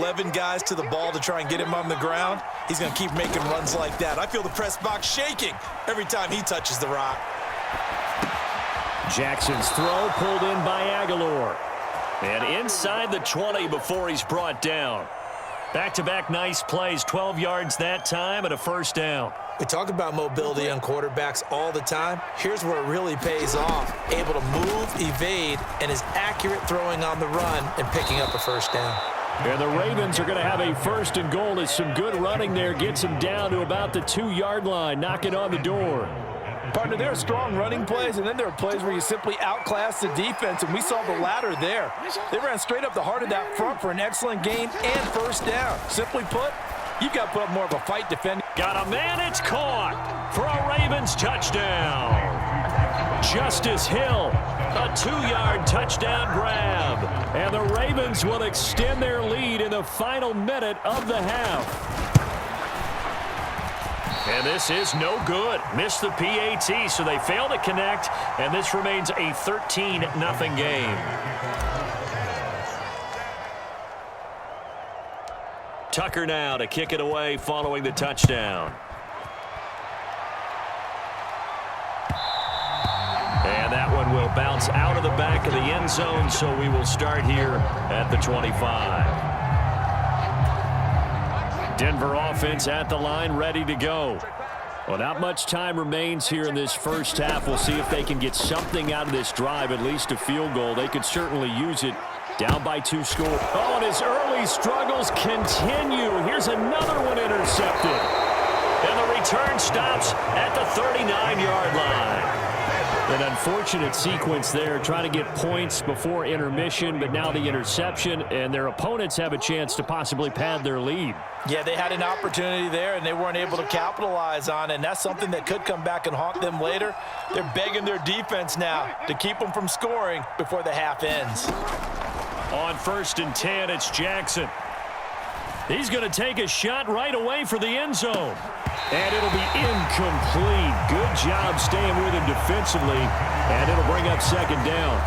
11 guys to the ball to try and get him on the ground, he's going to keep making runs like that. I feel the press box shaking every time he touches the rock. Jackson's throw pulled in by Aguilar. And inside the 20 before he's brought down. Back-to-back nice plays, 12 yards that time and a first down. We talk about mobility on quarterbacks all the time. Here's where it really pays off. Able to move, evade, and is accurate throwing on the run and picking up a first down. And the Ravens are going to have a first and goal as some good running there gets him down to about the 2-yard line, knocking on the door. Partner, there are strong running plays, and then there are plays where you simply outclass the defense, and we saw the latter there. They ran straight up the heart of that front for an excellent gain and first down. Simply put, you've got to put up more of a fight defending. Got a man, it's caught for a Ravens touchdown. Justice Hill, a 2-yard touchdown grab. And the Ravens will extend their lead in the final minute of the half. And this is no good. Missed the PAT, so they fail to connect, and this remains a 13-0 game. Tucker now to kick it away following the touchdown. And that one will bounce out of the back of the end zone, so we will start here at the 25. Denver offense at the line, ready to go. Well, not much time remains here in this first half. We'll see if they can get something out of this drive, at least a field goal. They could certainly use it. Down by 2 scores. Oh, and his early struggles continue. Here's another one intercepted. And the return stops at the 39-yard line. An unfortunate sequence there, trying to get points before intermission, but now the interception, and their opponents have a chance to possibly pad their lead. Yeah, they had an opportunity there, and they weren't able to capitalize on it, and that's something that could come back and haunt them later. They're begging their defense now to keep them from scoring before the half ends. On 1st and 10, it's Jackson. He's going to take a shot right away for the end zone. And it'll be incomplete. Good job staying with him defensively. And it'll bring up second down.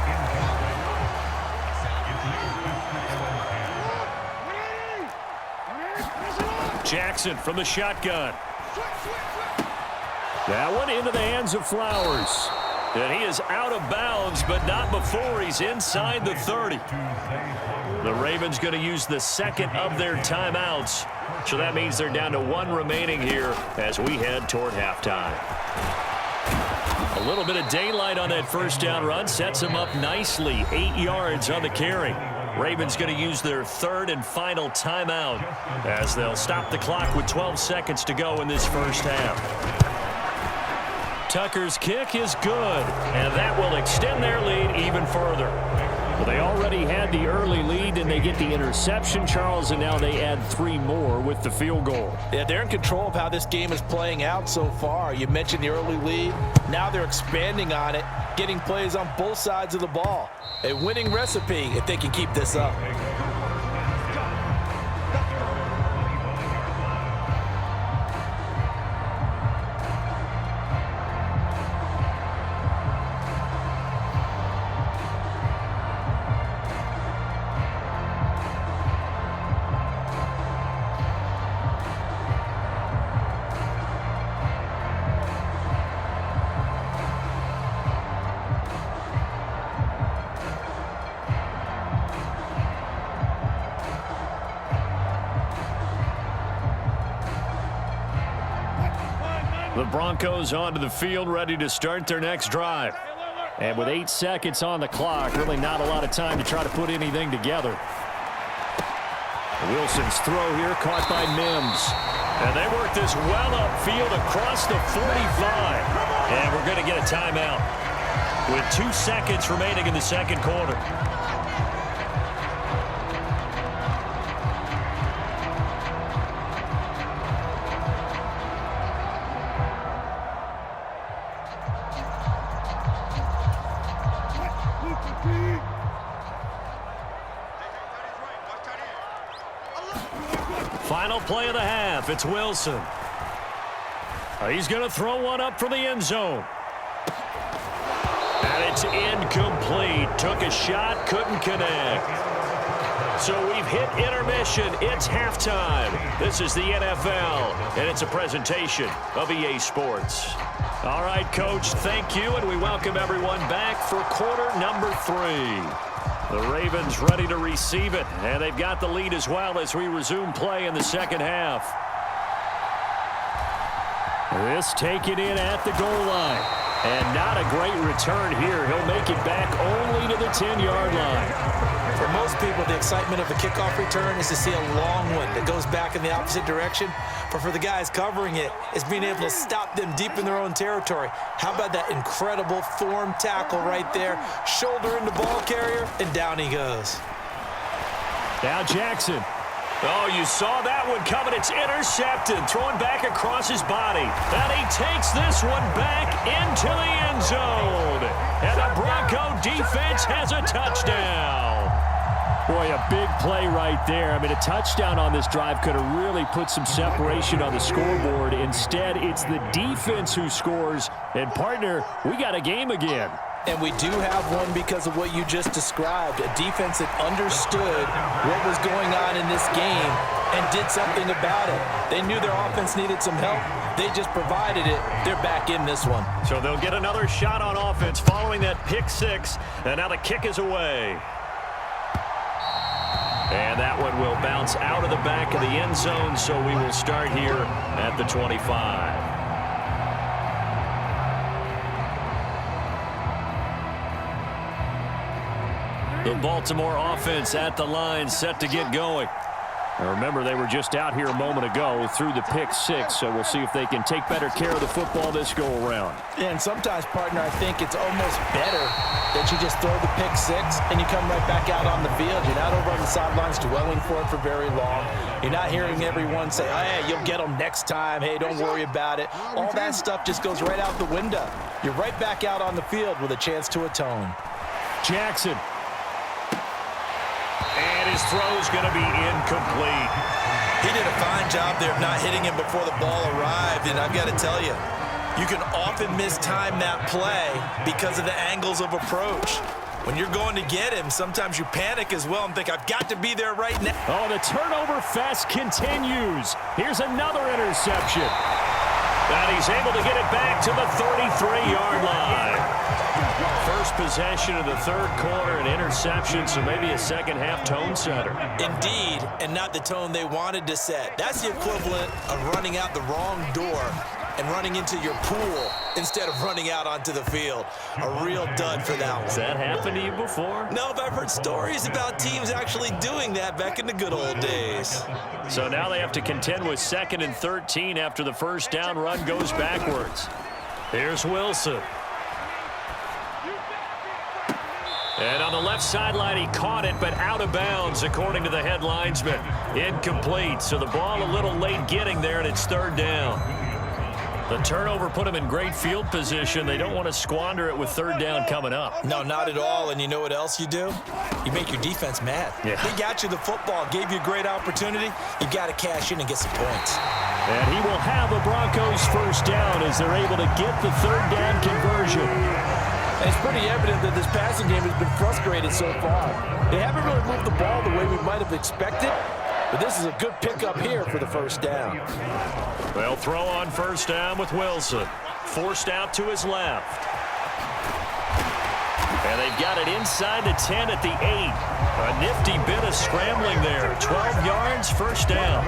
Jackson from the shotgun. That one into the hands of Flowers. And he is out of bounds, but not before he's inside the 30. The Ravens going to use the second of their timeouts. So that means they're down to 1 remaining here as we head toward halftime. A little bit of daylight on that first down run sets them up nicely. 8 yards on the carry. Ravens going to use their 3rd and final timeout as they'll stop the clock with 12 seconds to go in this first half. Tucker's kick is good, and that will extend their lead even further. Well, they already had the early lead, and they get the interception, Charles, and now they add 3 more with the field goal. Yeah, they're in control of how this game is playing out so far. You mentioned the early lead. Now they're expanding on it, getting plays on both sides of the ball. A winning recipe if they can keep this up. The Broncos onto the field, ready to start their next drive. And with 8 seconds on the clock, really not a lot of time to try to put anything together. Wilson's throw here caught by Mims. And they work this well upfield across the 45. And we're going to get a timeout with 2 seconds remaining in the second quarter. Final play of the half. It's Wilson. He's going to throw one up for the end zone. And it's incomplete. Took a shot, couldn't connect. So we've hit intermission. It's halftime. This is the NFL, and it's a presentation of EA Sports. All right, Coach, thank you, and we welcome everyone back for quarter number 3. The Ravens ready to receive it, and they've got the lead as well as we resume play in the second half. This taken in at the goal line. And not a great return here. He'll make it back only to the 10-yard line. For most people, the excitement of a kickoff return is to see a long one that goes back in the opposite direction. But for the guys covering it, it's being able to stop them deep in their own territory. How about that incredible form tackle right there? Shoulder in the ball carrier, and down he goes. Now Jackson. Oh, you saw that one coming. It's intercepted. Throwing back across his body. And he takes this one back into the end zone. And the Bronco defense has a touchdown. Boy, a big play right there. I mean, a touchdown on this drive could have really put some separation on the scoreboard. Instead, it's the defense who scores. And, partner, we got a game again. And we do have one because of what you just described, a defense that understood what was going on in this game and did something about it. They knew their offense needed some help. They just provided it. They're back in this one. So they'll get another shot on offense following that pick 6, and now the kick is away. And that one will bounce out of the back of the end zone, so we will start here at the 25. The Baltimore offense at the line, set to get going. Now remember, they were just out here a moment ago through the pick 6, so we'll see if they can take better care of the football this go-around. And sometimes, partner, I think it's almost better that you just throw the pick 6 and you come right back out on the field. You're not over on the sidelines dwelling for it for very long. You're not hearing everyone say, oh, hey, you'll get them next time. Hey, don't worry about it. All that stuff just goes right out the window. You're right back out on the field with a chance to atone. Jackson. And his throw's going to be incomplete. He did a fine job there of not hitting him before the ball arrived, and I've got to tell you, you can often mistime that play because of the angles of approach. When you're going to get him, sometimes you panic as well and think, I've got to be there right now. Oh, the turnover fest continues. Here's another interception. And he's able to get it back to the 33-yard line. First possession of the third quarter, an interception, so maybe a second-half tone setter. Indeed, and not the tone they wanted to set. That's the equivalent of running out the wrong door and running into your pool instead of running out onto the field. A real dud for that one. Has that happened to you before? No, but I've heard stories about teams actually doing that back in the good old days. So now they have to contend with 2nd and 13 after the first down run goes backwards. Here's Wilson. And on the left sideline, he caught it, but out of bounds, according to the head linesman. Incomplete, so the ball a little late getting there, and it's 3rd down. The turnover put him in great field position. They don't want to squander it with 3rd down coming up. No, not at all, and you know what else you do? You make your defense mad. Yeah. They got you the football, gave you a great opportunity. You got to cash in and get some points. And he will have the Broncos first down as they're able to get the 3rd down conversion. And it's pretty evident that this passing game has been frustrated so far. They haven't really moved the ball the way we might have expected, but this is a good pickup here for the first down. They'll throw on first down with Wilson. Forced out to his left. And they've got it inside the 10 at the 8. A nifty bit of scrambling there. 12 yards, first down.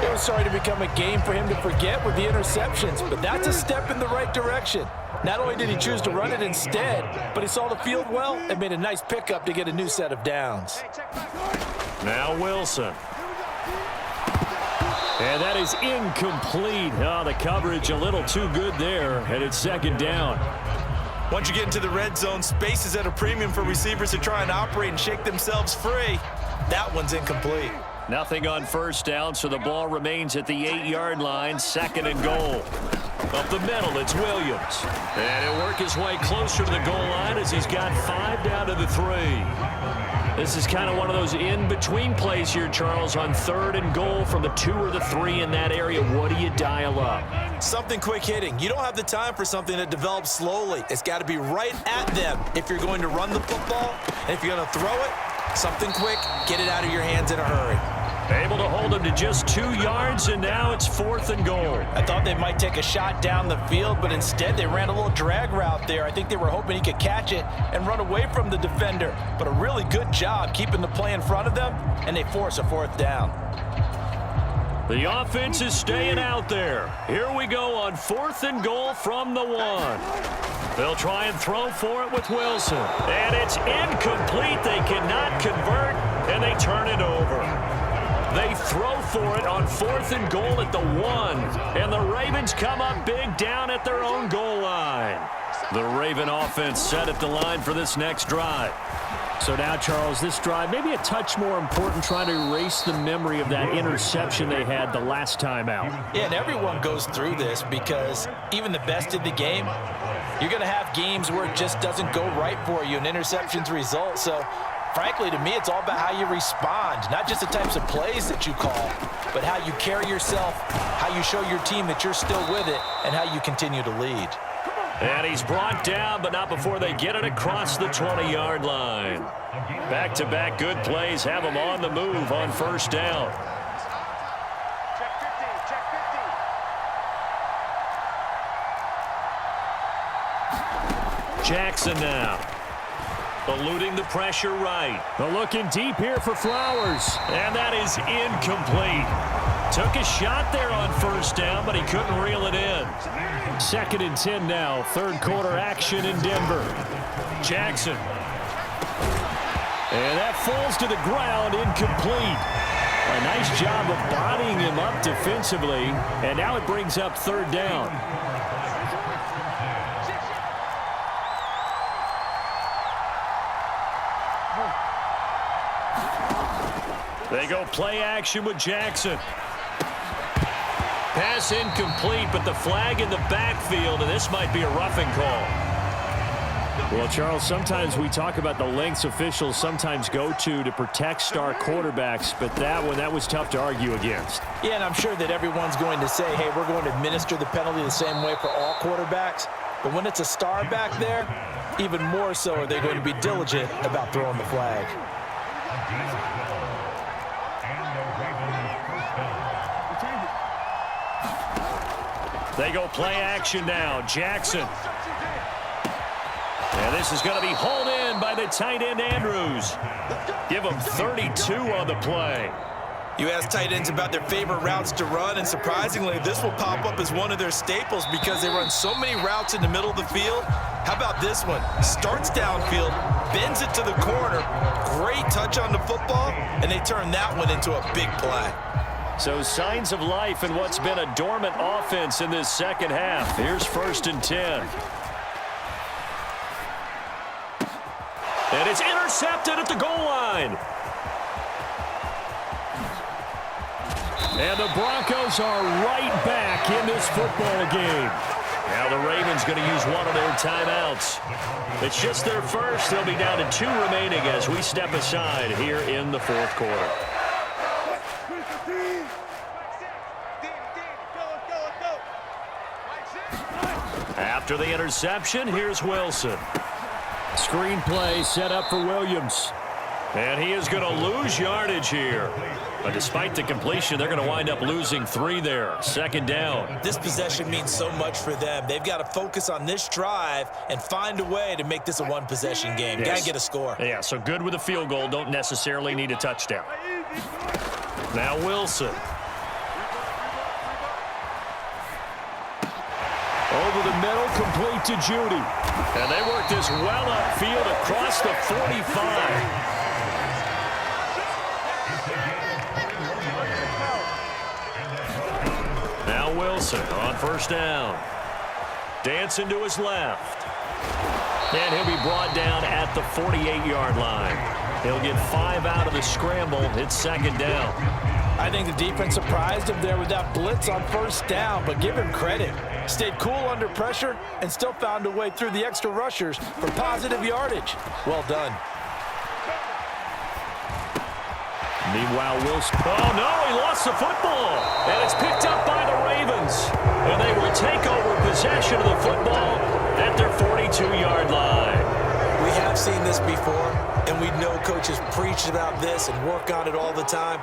It was starting to become a game for him to forget with the interceptions, but that's a step in the right direction. Not only did he choose to run it instead, but he saw the field well and made a nice pickup to get a new set of downs. Now Wilson. And that is incomplete. Oh, the coverage a little too good there, and it's 2nd down. Once you get into the red zone, space is at a premium for receivers to try and operate and shake themselves free. That one's incomplete. Nothing on first down, so the ball remains at the 8-yard line, 2nd and goal. Up the middle, it's Williams. And he'll work his way closer to the goal line as he's got 5 down to the 3. This is kind of one of those in-between plays here, Charles, on 3rd and goal from the 2 or the 3 in that area. What do you dial up? Something quick hitting. You don't have the time for something that develops slowly. It's got to be right at them if you're going to run the football. And if you're going to throw it, something quick get it out of your hands in a hurry. Able to hold him to just 2 yards, and now it's 4th and goal. I thought they might take a shot down the field, but instead they ran a little drag route there. I think they were hoping he could catch it and run away from the defender. But a really good job keeping the play in front of them, and they force a 4th down. The offense is staying out there. Here we go on 4th and goal from the 1. They'll try and throw for it with Wilson. And it's incomplete. They cannot convert, and they turn it over. They throw for it on 4th and goal at the 1. And the Ravens come up big down at their own goal line. The Raven offense set at the line for this next drive. So now, Charles, this drive maybe a touch more important, trying to erase the memory of that interception they had the last time out. Yeah, and everyone goes through this because even the best in the game, you're going to have games where it just doesn't go right for you and interceptions result. So, frankly, to me, it's all about how you respond, not just the types of plays that you call, but how you carry yourself, how you show your team that you're still with it, and how you continue to lead. And he's brought down, but not before they get it across the 20-yard line. Back-to-back good plays have them on the move on 1st down. Jackson now. Eluding the pressure right. They're looking deep here for Flowers. And that is incomplete. Took a shot there on 1st down, but he couldn't reel it in. 2nd and 10 now. 3rd quarter action in Denver. Jackson. And that falls to the ground, incomplete. A nice job of bodying him up defensively. And now it brings up 3rd down. They go play action with Jackson. Pass incomplete, but the flag in the backfield, and this might be a roughing call. Well, Charles, sometimes we talk about the lengths officials sometimes go to protect star quarterbacks, but that was tough to argue against. Yeah, and I'm sure that everyone's going to say, hey, we're going to administer the penalty the same way for all quarterbacks. But when it's a star back there, even more so are they going to be diligent about throwing the flag. They go play action now. Jackson. And this is going to be hauled in by the tight end, Andrews. Give him 32 on the play. You ask tight ends about their favorite routes to run, and surprisingly, this will pop up as one of their staples because they run so many routes in the middle of the field. How about this one? Starts downfield, bends it to the corner, great touch on the football, and they turn that one into a big play. So signs of life in what's been a dormant offense in this second half. Here's 1st and 10. And it's intercepted at the goal line. And the Broncos are right back in this football game. Now the Ravens going to use one of their timeouts. It's just their first. They'll be down to 2 remaining as we step aside here in the 4th quarter. After the interception, here's Wilson. Screen play set up for Williams. And he is going to lose yardage here. But despite the completion, they're going to wind up losing 3 there. 2nd down. This possession means so much for them. They've got to focus on this drive and find a way to make this a one-possession game. Yes. Got to get a score. Yeah, so good with a field goal. Don't necessarily need a touchdown. Now Wilson. Over the middle, complete to Judy. And they work this well upfield across the 45. Now Wilson on 1st down. Dancing to his left. And he'll be brought down at the 48-yard line. He'll get 5 out of the scramble. It's 2nd down. I think the defense surprised him there with that blitz on 1st down, but give him credit. Stayed cool under pressure and still found a way through the extra rushers for positive yardage. Well done. Meanwhile, Wilson. Oh, no, he lost the football. And it's picked up by the Ravens. And they will take over possession of the football at their 42-yard line. We have seen this before, and we know coaches preach about this and work on it all the time.